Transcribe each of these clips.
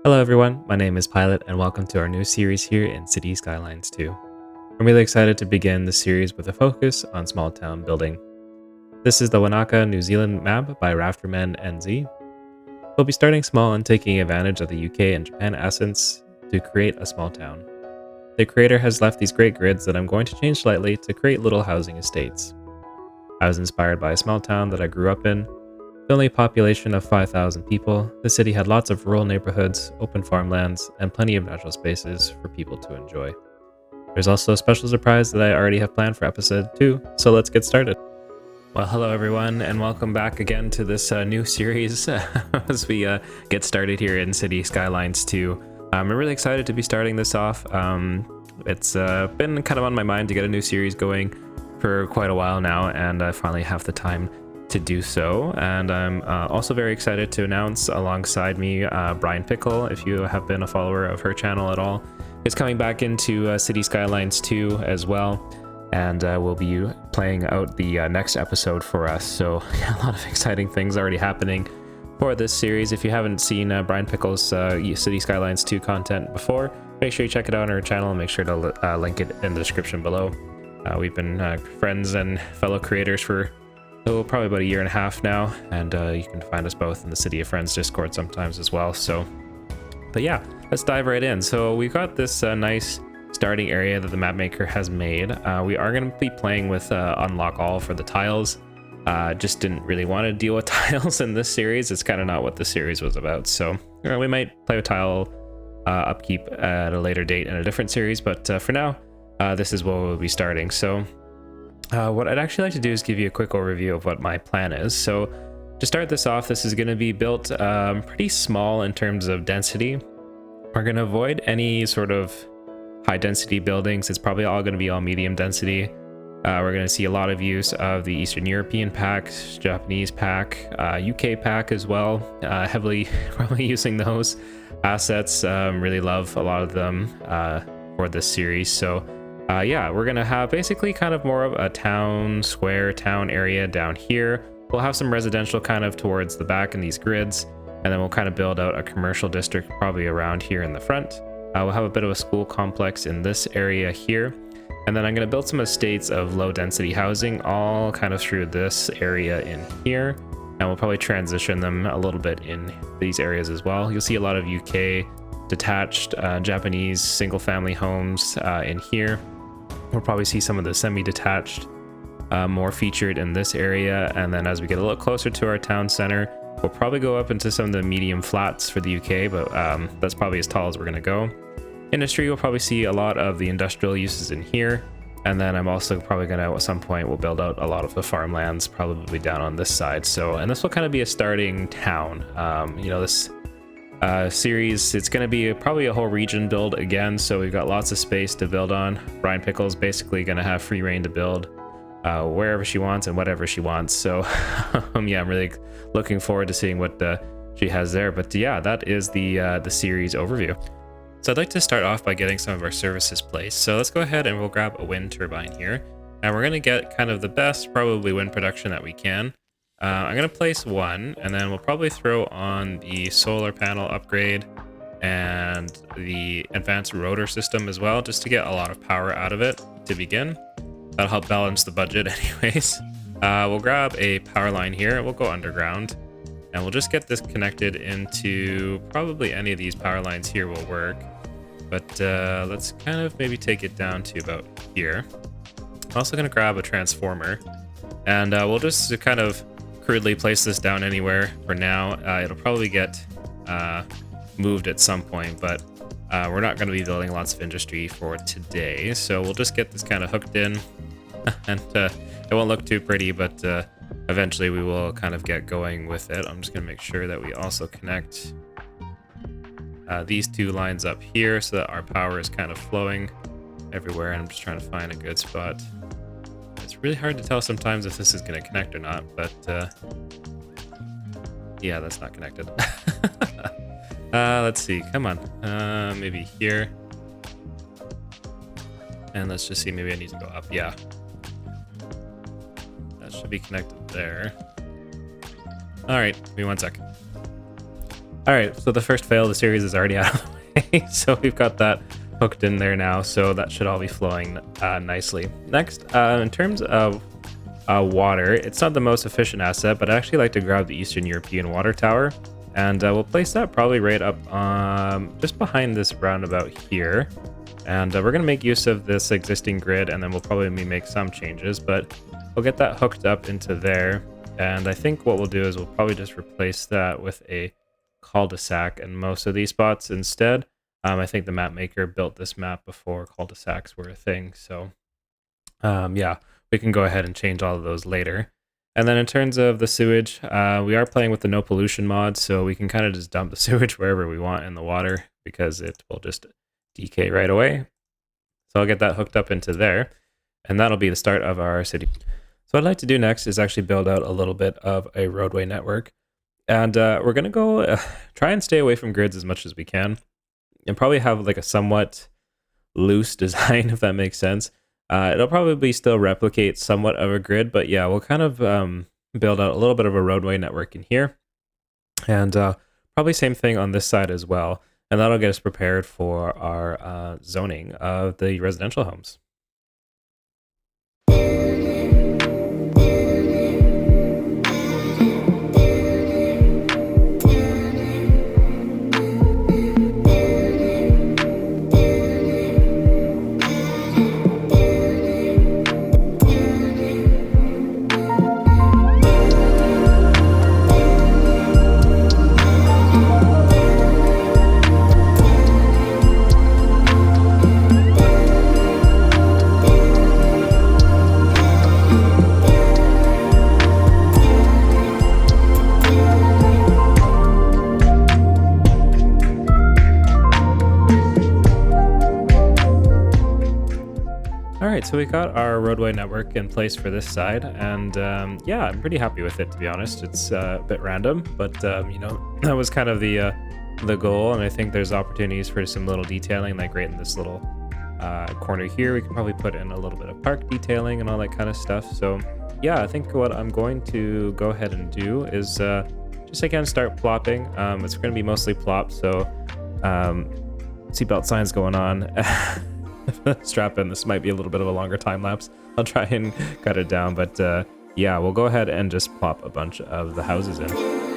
Hello everyone, my name is Pilot and welcome to our new series here in City Skylines 2. I'm really excited to begin this series with a focus on small town building. This is the Wanaka, New Zealand map by Rafterman NZ. We'll be starting small and taking advantage of the UK and Japan essence to create a small town. The creator has left these great grids that I'm going to change slightly to create little housing estates. I was inspired by a small town that I grew up in. With only a population of 5,000 people, the city had lots of rural neighborhoods, open farmlands, and plenty of natural spaces for people to enjoy. There's also a special surprise that I already have planned for episode 2, so let's get started. Well, hello everyone, and welcome back again to this new series as we get started here in City Skylines 2. I'm really excited to be starting this off. It's been kind of on my mind to get a new series going for quite a while now, and I finally have the time to do so. And I'm also very excited to announce alongside me Brian Pickle, if you have been a follower of her channel at all, is coming back into City Skylines 2 as well, and will be playing out the next episode for us. So a lot of exciting things already happening for this series. If you haven't seen Brian Pickle's City Skylines 2 content before, make sure you check it out on her channel and make sure to link it in the description below. We've been friends and fellow creators for probably about a year and a half now, and you can find us both in the City of Friends Discord sometimes as well. But yeah, let's dive right in. So we've got this nice starting area that the map maker has made. We are going to be playing with unlock all for the tiles. Just didn't really want to deal with tiles in this series. It's kind of not what the series was about. So we might play with tile upkeep at a later date in a different series, but for now, this is what we'll be starting. So what I'd actually like to do is give you a quick overview of what my plan is. So to start this off, this is going to be built pretty small in terms of density. We're going to avoid any sort of high density buildings. It's probably all going to be all medium density. We're going to see a lot of use of the Eastern European pack, Japanese pack, UK pack as well, heavily probably using those assets. Really love a lot of them for this series. So yeah, we're gonna have basically kind of more of a town square, town area down here. We'll have some residential kind of towards the back in these grids, and then we'll kind of build out a commercial district probably around here in the front. We'll have a bit of a school complex in this area here, and then I'm gonna build some estates of low density housing all kind of through this area in here, and we'll probably transition them a little bit in these areas as well. You'll see a lot of UK detached Japanese single family homes in here. We'll probably see some of the semi-detached more featured in this area, and then as we get a little closer to our town center, we'll probably go up into some of the medium flats for the UK, but that's probably as tall as we're going to go. Industry, we'll probably see a lot of the industrial uses in here, and then I'm also probably going to, at some point, we'll build out a lot of the farmlands probably down on this side. So, and this will kind of be a starting town. This series, it's going to be probably a whole region build again, so we've got lots of space to build on. Brian Pickle's basically going to have free reign to build wherever she wants and whatever she wants. So yeah, I'm really looking forward to seeing what she has there. But yeah, that is the series overview. So I'd like to start off by getting some of our services placed. So let's go ahead and we'll grab a wind turbine here, and we're going to get kind of the best probably wind production that we can. I'm going to place one, and then we'll probably throw on the solar panel upgrade and the advanced rotor system as well, just to get a lot of power out of it to begin. That'll help balance the budget anyways. We'll grab a power line here, we'll go underground, and we'll just get this connected into probably any of these power lines here will work. But let's kind of maybe take it down to about here. I'm also going to grab a transformer, and we'll just kind of crudely place this down anywhere for now. It'll probably get moved at some point, but we're not going to be building lots of industry for today, so we'll just get this kind of hooked in and it won't look too pretty, but eventually we will kind of get going with it. I'm just going to make sure that we also connect these two lines up here so that our power is kind of flowing everywhere, and I'm just trying to find a good spot. It's really hard to tell sometimes if this is going to connect or not, but yeah, that's not connected. Let's see, come on, maybe here, and let's just see, maybe I need to go up. Yeah, that should be connected there. All right, give me one sec. All right, so the first fail of the series is already out of the way. So we've got that hooked in there now, so that should all be flowing nicely. Next, in terms of water, it's not the most efficient asset, but I actually like to grab the Eastern European water tower, and we'll place that probably right up just behind this roundabout here. And we're going to make use of this existing grid, and then we'll probably make some changes, but we'll get that hooked up into there. And I think what we'll do is we'll probably just replace that with a cul-de-sac in most of these spots instead. I think the map maker built this map before cul-de-sacs were a thing, so yeah, we can go ahead and change all of those later. And then in terms of the sewage, we are playing with the no pollution mod, so we can kind of just dump the sewage wherever we want in the water because it will just decay right away. So I'll get that hooked up into there, and that'll be the start of our city. So what I'd like to do next is actually build out a little bit of a roadway network. And we're going to go try and stay away from grids as much as we can, and probably have like a somewhat loose design, if that makes sense. It'll probably still replicate somewhat of a grid, but yeah, we'll kind of build out a little bit of a roadway network in here. And probably same thing on this side as well. And that'll get us prepared for our zoning of the residential homes. So we got our roadway network in place for this side, and yeah, I'm pretty happy with it, to be honest. It's a bit random, but you know, that was kind of the goal, and I think there's opportunities for some little detailing, like right in this little corner here. We can probably put in a little bit of park detailing and all that kind of stuff. So yeah, I think what I'm going to go ahead and do is just again start plopping. It's going to be mostly plop, so seatbelt signs going on. Strap in. This might be a little bit of a longer time lapse. I'll try and cut it down, but yeah, we'll go ahead and just plop a bunch of the houses in.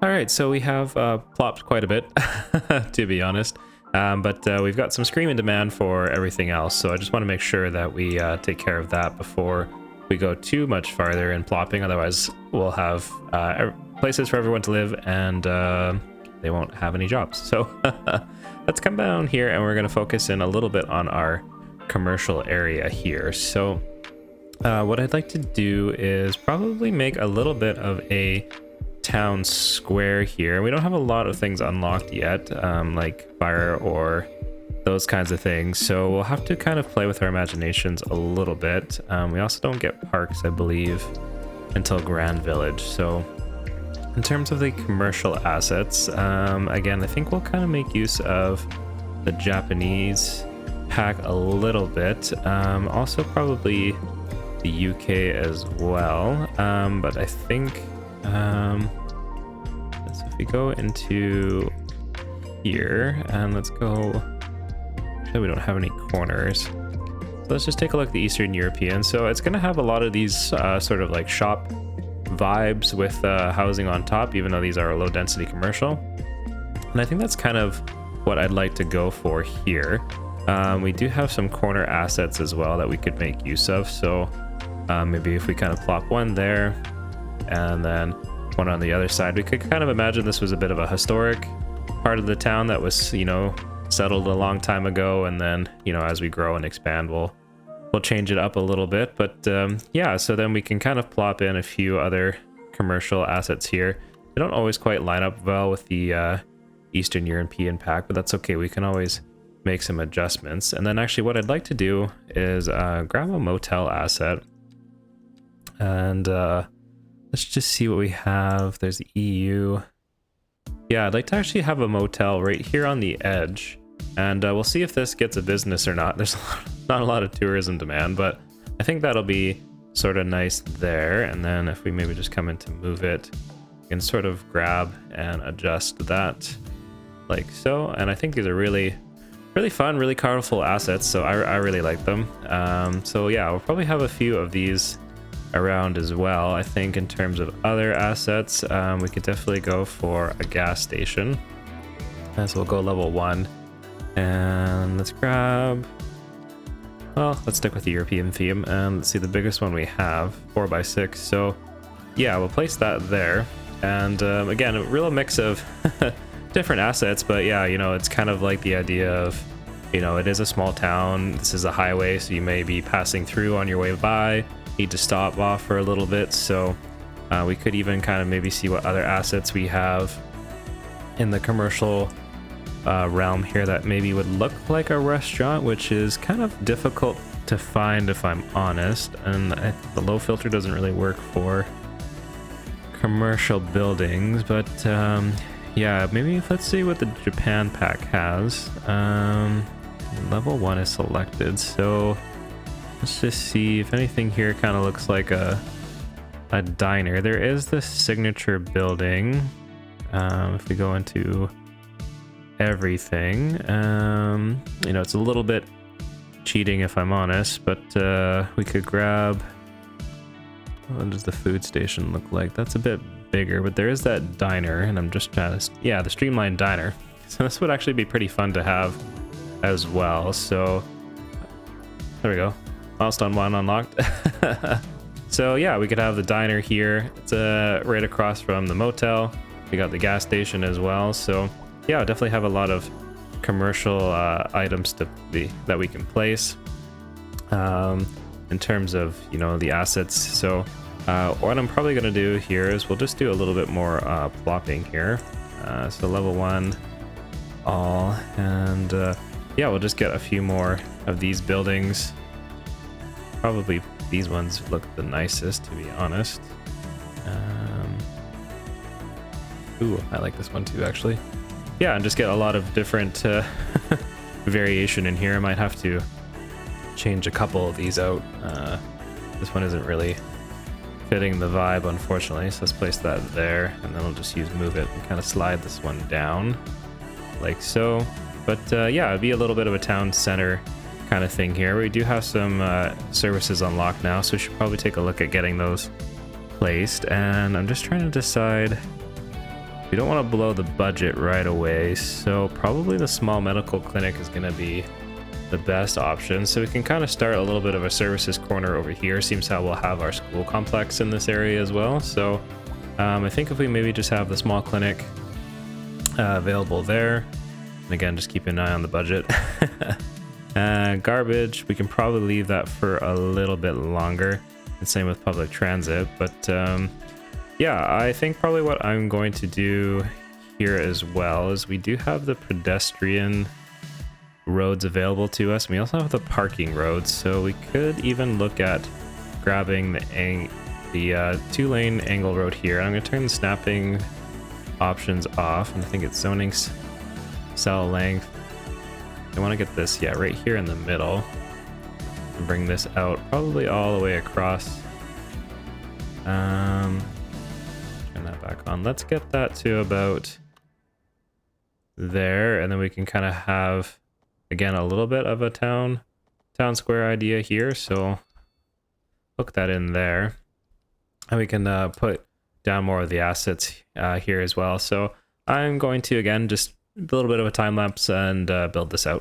Alright, so we have plopped quite a bit, to be honest, but we've got some screaming demand for everything else, so I just want to make sure that we take care of that before we go too much farther in plopping. Otherwise we'll have places for everyone to live, and they won't have any jobs. So let's come down here, and we're going to focus in a little bit on our commercial area here. So what I'd like to do is probably make a little bit of a town square here. We don't have a lot of things unlocked yet, like fire or those kinds of things, so we'll have to kind of play with our imaginations a little bit. We also don't get parks, I believe, until Grand Village. So in terms of the commercial assets, again, I think we'll kind of make use of the Japanese pack a little bit, also probably the UK as well, but I think so if we go into here, and let's go, actually we don't have any corners, so let's just take a look at the Eastern European. So it's going to have a lot of these sort of like shop vibes with housing on top, even though these are low density commercial, and I think that's kind of what I'd like to go for here. We do have some corner assets as well that we could make use of, so maybe if we kind of plop one there and then one on the other side, we could kind of imagine this was a bit of a historic part of the town that was, you know, settled a long time ago, and then, you know, as we grow and expand, we'll change it up a little bit. But yeah, so then we can kind of plop in a few other commercial assets here. They don't always quite line up well with the Eastern European pack, but that's okay. We can always make some adjustments. And then actually what I'd like to do is grab a motel asset, and let's just see what we have. There's the EU. Yeah, I'd like to actually have a motel right here on the edge, and we'll see if this gets a business or not. There's not a lot of tourism demand, but I think that'll be sort of nice there. And then if we maybe just come in to move it, we can sort of grab and adjust that like so. And I think these are really fun, really colorful assets, so I really like them. So yeah, we'll probably have a few of these around as well. I think in terms of other assets, we could definitely go for a gas station. So we'll go level 1, and let's grab, well, let's stick with the European theme, and let's see, the biggest one we have, 4x6. So yeah, we'll place that there. And again, a real mix of different assets, but yeah, you know, it's kind of like the idea of, you know, it is a small town, this is a highway, so you may be passing through on your way by, need to stop off for a little bit. So we could even kind of maybe see what other assets we have in the commercial realm here that maybe would look like a restaurant, which is kind of difficult to find, if I'm honest. And the low filter doesn't really work for commercial buildings, but yeah, maybe let's see what the Japan pack has. Level 1 is selected, so let's just see if anything here kind of looks like a diner. There is the signature building. If we go into everything, you know, it's a little bit cheating, if I'm honest, but we could grab, what does the food station look like? That's a bit bigger, but there is that diner, and I'm just trying to, yeah, the streamlined diner. So this would actually be pretty fun to have as well. So there we go, milestone 1 unlocked. So yeah, we could have the diner here. It's right across from the motel. We got the gas station as well. So yeah, definitely have a lot of commercial items that we can place in terms of, you know, the assets. So what I'm probably going to do here is we'll just do a little bit more plopping here. So level 1 all, and yeah, we'll just get a few more of these buildings. Probably these ones look the nicest, to be honest. Ooh, I like this one too, actually. Yeah, and just get a lot of different variation in here. I might have to change a couple of these out. This one isn't really fitting the vibe, unfortunately, so let's place that there, and then we'll just use move it and kind of slide this one down like so. But yeah, it'd be a little bit of a town center kind of thing here. We do have some services unlocked now, so we should probably take a look at getting those placed. And I'm just trying to decide, we don't want to blow the budget right away, so probably the small medical clinic is going to be the best option. So we can kind of start a little bit of a services corner over here. Seems how we'll have our school complex in this area as well. So I think if we maybe just have the small clinic available there, and again, just keep an eye on the budget. Garbage, we can probably leave that for a little bit longer, and same with public transit. But yeah, I think probably what I'm going to do here as well is we do have the pedestrian roads available to us, and we also have the parking roads, so we could even look at grabbing the 2-lane angle road here. I'm going to turn the snapping options off, and I think it's zoning cell length. I want to get this, yeah, right here in the middle, and bring this out probably all the way across. Turn that back on. Let's get that to about there, and then we can kind of have, again, a little bit of a town square idea here. So hook that in there, and we can put down more of the assets here as well. So I'm going to, again, just a little bit of a time lapse and build this out.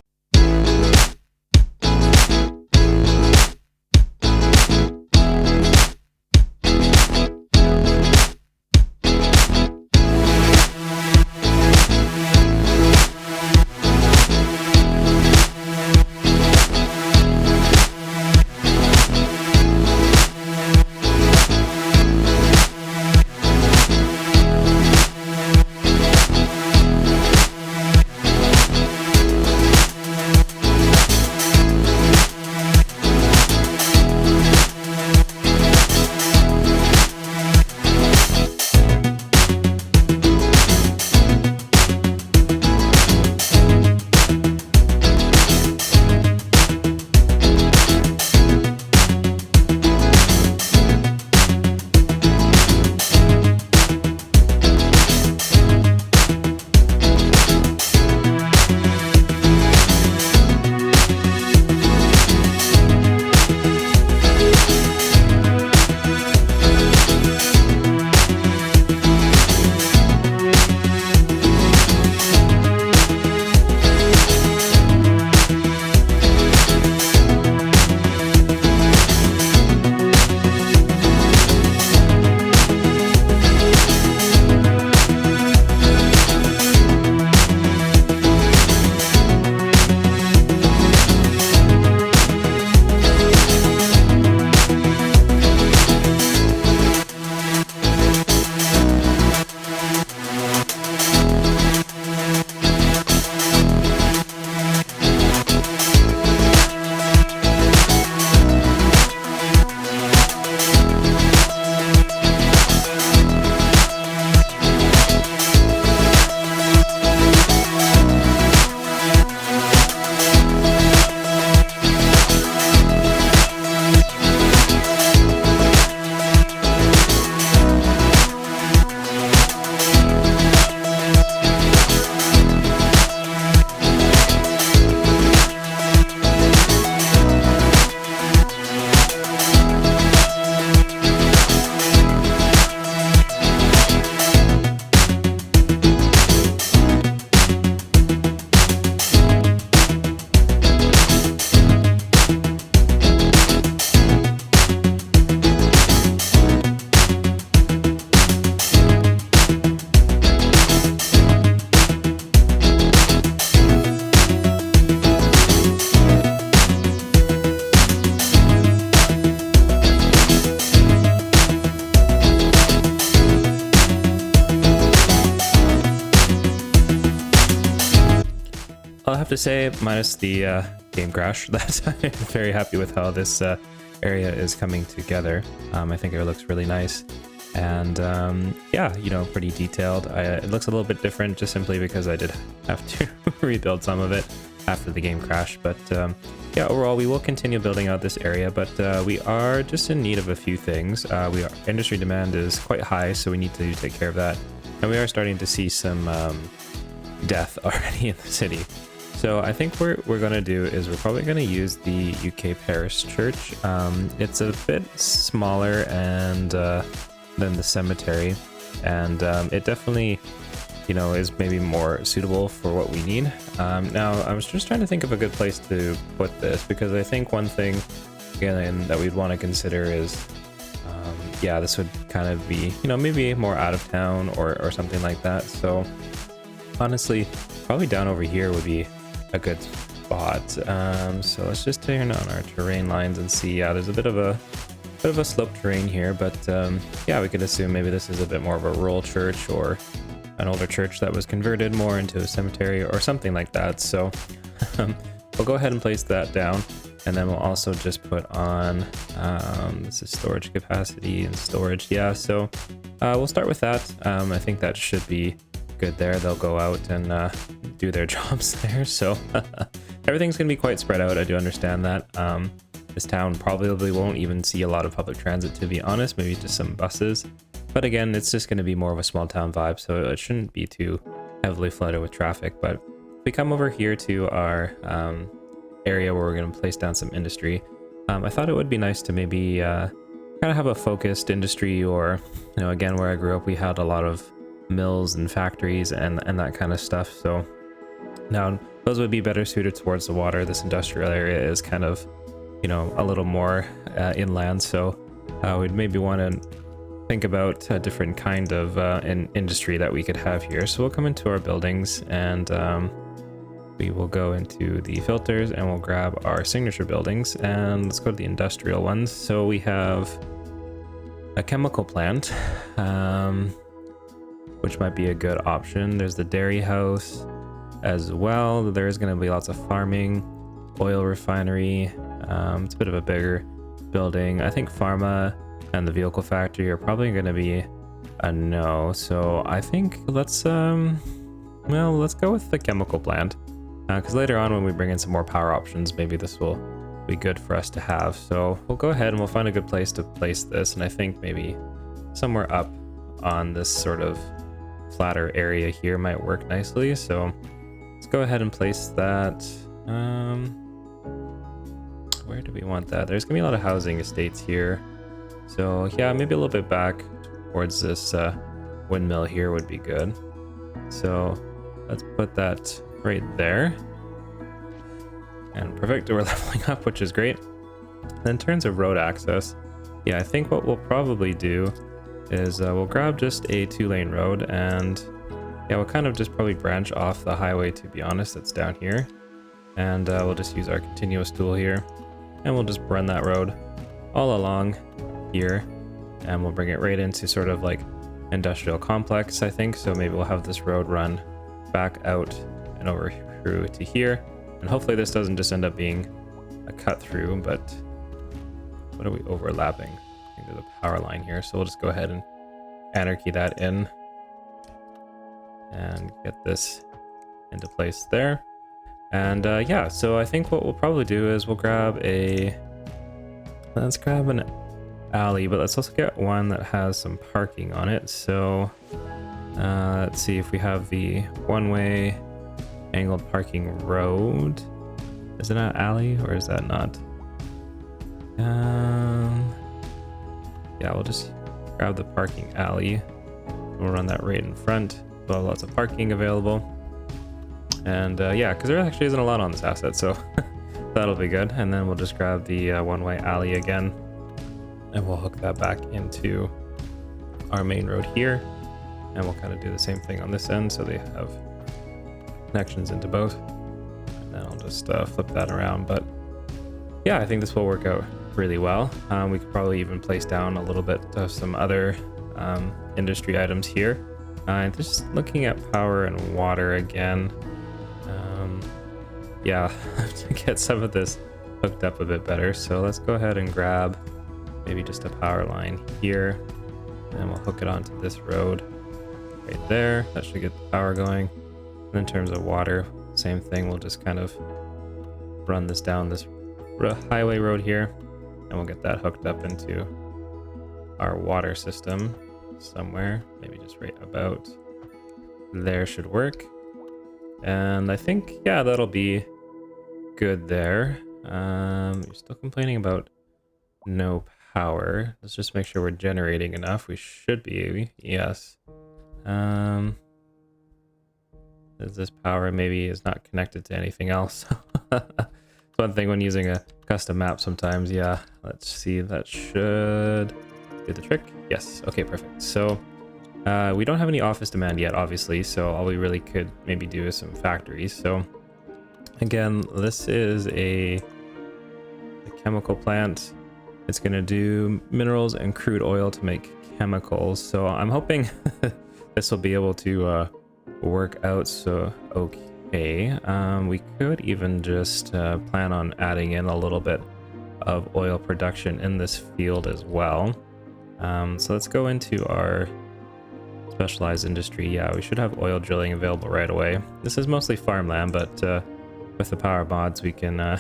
have to say, minus the game crash, that I'm very happy with how this area is coming together. I think it looks really nice. And yeah, you know, pretty detailed. It looks a little bit different just simply because I did have to rebuild some of it after the game crash. But yeah, overall, we will continue building out this area, but we are just in need of a few things. Industry demand is quite high, so we need to take care of that. And we are starting to see some death already in the city. So I think what we're going to do is we're probably going to use the UK Parish Church. It's a bit smaller and than the cemetery, and it definitely, you know, is maybe more suitable for what we need. Now, I was just trying to think of a good place to put this, because I think one thing, again, that we'd want to consider is, yeah, this would kind of be, you know, maybe more out of town or something like that. So honestly, probably down over here would be a good spot. So let's just turn on our terrain lines and see. Yeah, there's a bit of a sloped terrain here, but yeah, we could assume maybe this is a bit more of a rural church or an older church that was converted more into a cemetery or something like that. So we'll go ahead and place that down, and then we'll also just put on this is storage capacity and storage. Yeah, so we'll start with that. I think that should be good there. They'll go out and do their jobs there. So everything's gonna be quite spread out. I do understand that. This town probably won't even see a lot of public transit, to be honest, maybe just some buses. But again, it's just going to be more of a small town vibe, so it shouldn't be too heavily flooded with traffic. But if we come over here to our area where we're going to place down some industry, I thought it would be nice to maybe kind of have a focused industry, or, you know, again, where I grew up, we had a lot of mills and factories and that kind of stuff. So now those would be better suited towards the water. This industrial area is kind of, you know, a little more inland, so we'd maybe want to think about a different kind of industry that we could have here. So we'll come into our buildings, and we will go into the filters, and we'll grab our signature buildings, and let's go to the industrial ones. So we have a chemical plant, which might be a good option. There's the dairy house as well. There's going to be lots of farming, oil refinery. It's a bit of a bigger building. I think pharma and the vehicle factory are probably going to be a no. So I think let's go with the chemical plant, because later on when we bring in some more power options, maybe this will be good for us to have. So we'll go ahead and we'll find a good place to place this, and I think maybe somewhere up on this sort of flatter area here might work nicely. So let's go ahead and place that. Where do we want that? There's gonna be a lot of housing estates here, so yeah, maybe a little bit back towards this windmill here would be good. So let's put that right there, and perfect. We're leveling up, which is great. And in terms of road access, yeah, I think what we'll probably do is we'll grab just a 2-lane road, and yeah, we'll kind of just probably branch off the highway, to be honest, that's down here, and we'll just use our continuous tool here, and we'll just run that road all along here, and we'll bring it right into sort of like industrial complex, I think. So maybe we'll have this road run back out and over through to here, and hopefully this doesn't just end up being a cut through. But what are we overlapping? I think there's a power line here, so we'll just go ahead and anarchy that in and get this into place there. And yeah, so I think what we'll probably do is let's grab an alley, but let's also get one that has some parking on it. So let's see if we have the one-way angled parking road. Is it an alley or is that not? Yeah, we'll just grab the parking alley. We'll run that right in front. We'll have lots of parking available. And yeah, because there actually isn't a lot on this asset, so that'll be good. And then we'll just grab the one-way alley again, and we'll hook that back into our main road here. And we'll kind of do the same thing on this end, so they have connections into both. And then I'll just flip that around. But yeah, I think this will work out really well. We could probably even place down a little bit of some other industry items here. Just looking at power and water again. yeah, to get some of this hooked up a bit better. So let's go ahead and grab maybe just a power line here, and we'll hook it onto this road right there. That should get the power going. And in terms of water, same thing. We'll just kind of run this down this highway road here, and we'll get that hooked up into our water system somewhere. Maybe just right about there should work. And I think, yeah, that'll be good there. You're still complaining about no power. Let's just make sure we're generating enough. We should be, yes. Is this power maybe is not connected to anything else? It's one thing when using a custom map sometimes. Yeah, let's see, that should do the trick. Yes, okay, perfect. So we don't have any office demand yet, obviously, so all we really could maybe do is some factories. So again, this is a chemical plant. It's going to do minerals and crude oil to make chemicals. So I'm hoping this will be able to work out. So okay, we could even just plan on adding in a little bit of oil production in this field as well. So let's go into our specialized industry. Yeah, we should have oil drilling available right away. This is mostly farmland, but with the power mods we can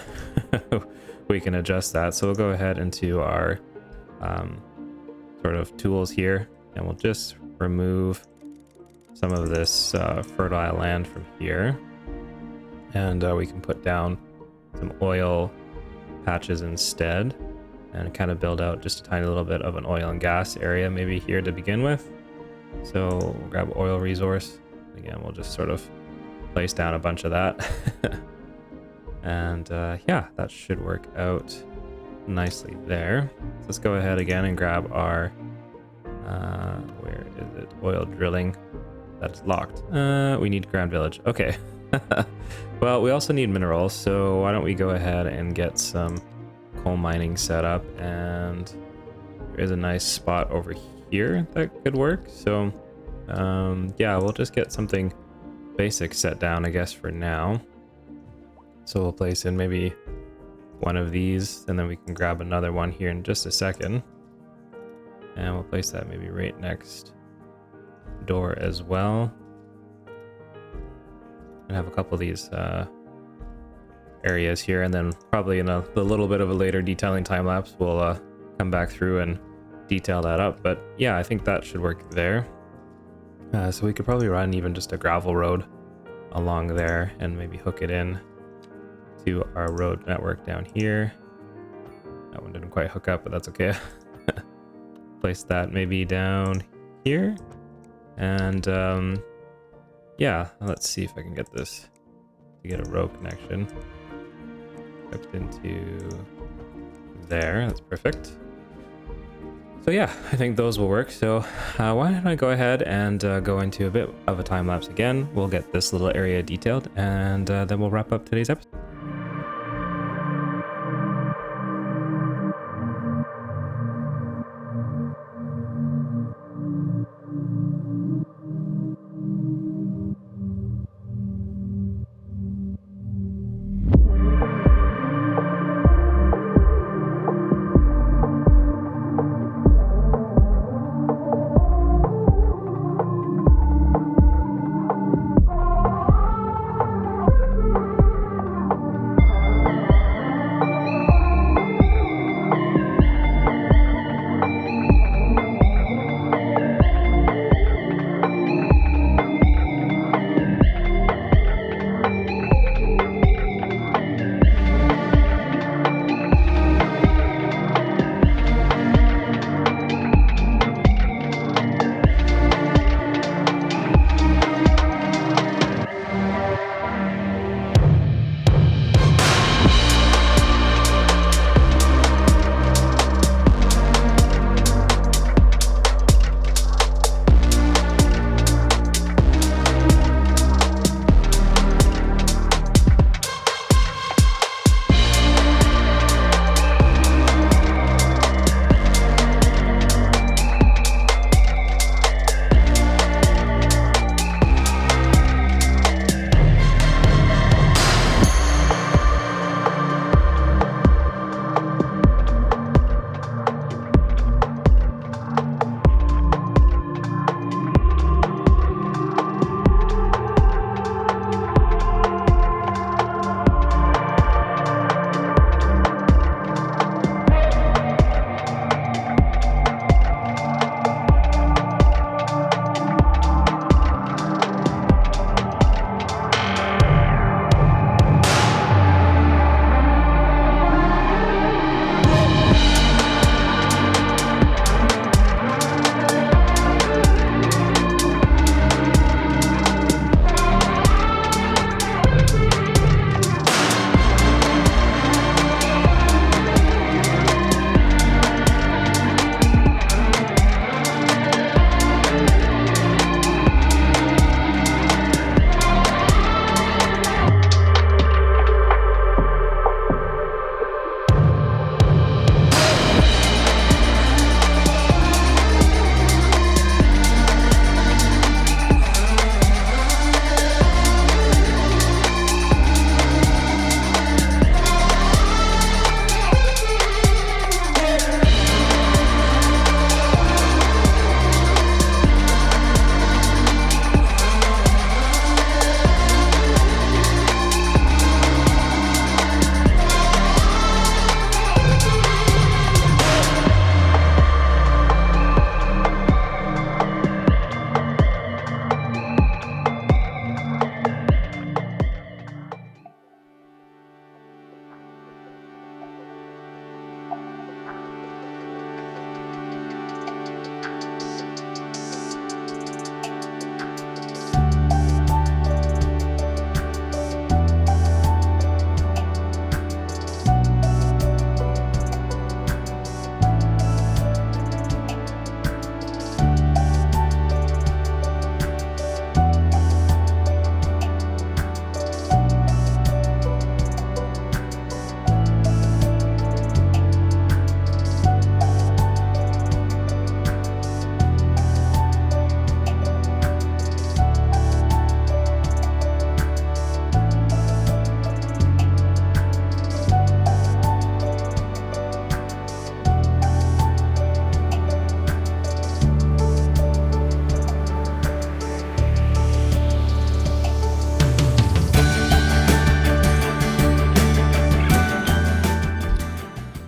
we can adjust that. So we'll go ahead into our sort of tools here, and we'll just remove some of this fertile land from here, and we can put down some oil patches instead, and kind of build out just a tiny little bit of an oil and gas area maybe here to begin with. So we'll grab oil resource. Again, we'll just sort of place down a bunch of that. And yeah, that should work out nicely there. So let's go ahead again and grab our, where is it? Oil drilling. That's locked. We need Grand Village. Okay. Well, we also need minerals, so why don't we go ahead and get some coal mining set up. And there is a nice spot over here that could work. So yeah, we'll just get something basic set down, I guess, for now. So we'll place in maybe one of these, and then we can grab another one here in just a second. And we'll place that maybe right next door as well. And have a couple of these areas here, and then probably in a little bit of a later detailing time lapse, we'll come back through and detail that up. But yeah, I think that should work there. So we could probably run even just a gravel road along there and maybe hook it in to our road network down here. That one didn't quite hook up, but that's okay. Place that maybe down here. And yeah, let's see if I can get this to get a road connection hooked into there. That's perfect. So yeah, I think those will work. So why don't I go ahead and go into a bit of a time lapse again. We'll get this little area detailed, and then we'll wrap up today's episode.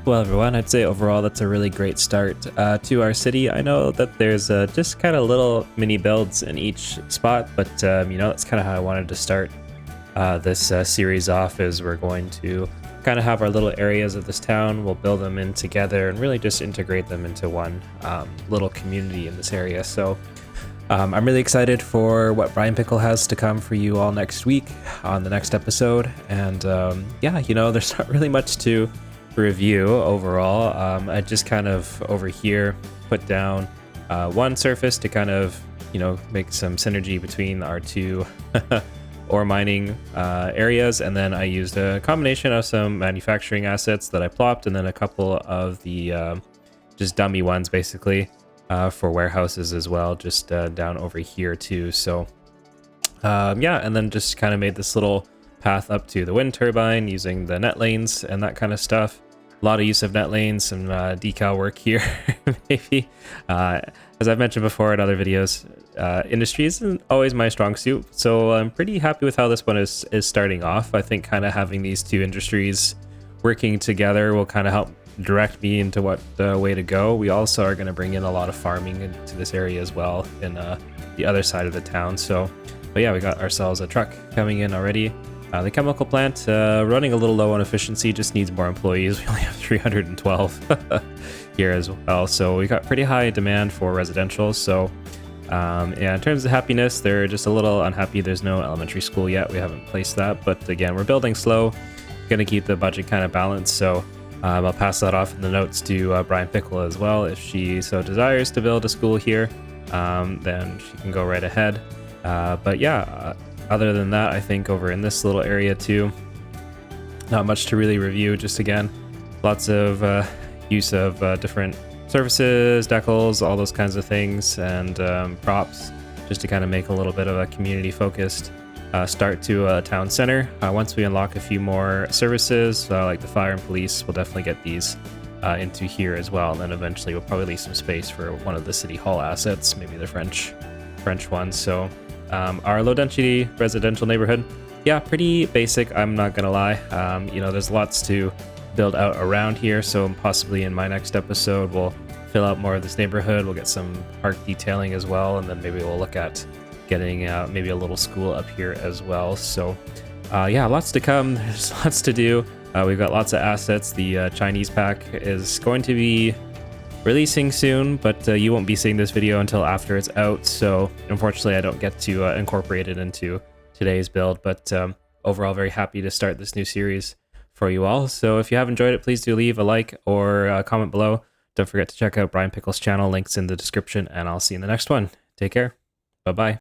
Well, everyone, I'd say overall that's a really great start to our city. I know that there's just kind of little mini builds in each spot, but that's kind of how I wanted to start this series off. Is we're going to kind of have our little areas of this town. We'll build them in together and really just integrate them into one little community in this area. So I'm really excited for what Brian Pickle has to come for you all next week on the next episode. And there's not really much to review overall. I just kind of over here put down one surface to kind of make some synergy between our two ore mining areas, and then I used a combination of some manufacturing assets that I plopped, and then a couple of the just dummy ones basically for warehouses as well, just down over here too. So and then just kind of made this little path up to the wind turbine using the net lanes and that kind of stuff. A lot of use of net lanes, some decal work here, maybe. As I've mentioned before in other videos, industry isn't always my strong suit, so I'm pretty happy with how this one is starting off. I think kind of having these two industries working together will kind of help direct me into what way to go. We also are going to bring in a lot of farming into this area as well in the other side of the town. But yeah, we got ourselves a truck coming in already. The chemical plant running a little low on efficiency, just needs more employees. We only have 312 here as well, so we got pretty high demand for residential. So in terms of happiness, they're just a little unhappy there's no elementary school yet. We haven't placed that, but again, we're building slow, gonna keep the budget kind of balanced. So I'll pass that off in the notes to Brian Pickle as well. If she so desires to build a school here, then she can go right ahead. Other than that, I think over in this little area too, not much to really review. Just again, lots of use of different surfaces, decals, all those kinds of things, and props, just to kind of make a little bit of a community-focused start to a town center. Once we unlock a few more services, like the fire and police, we'll definitely get these into here as well. And then eventually we'll probably leave some space for one of the city hall assets, maybe the French one. So our low density residential neighborhood, yeah, pretty basic, I'm not gonna lie. There's lots to build out around here, so possibly in my next episode we'll fill out more of this neighborhood. We'll get some park detailing as well, and then maybe we'll look at getting maybe a little school up here as well. So lots to come. There's lots to do. We've got lots of assets. The Chinese pack is going to be releasing soon, but you won't be seeing this video until after it's out, so unfortunately I don't get to incorporate it into today's build. But overall, very happy to start this new series for you all. So if you have enjoyed it, please do leave a like or comment below. Don't forget to check out Brian Pickle's channel, links in the description, and I'll see you in the next one. Take care. Bye bye.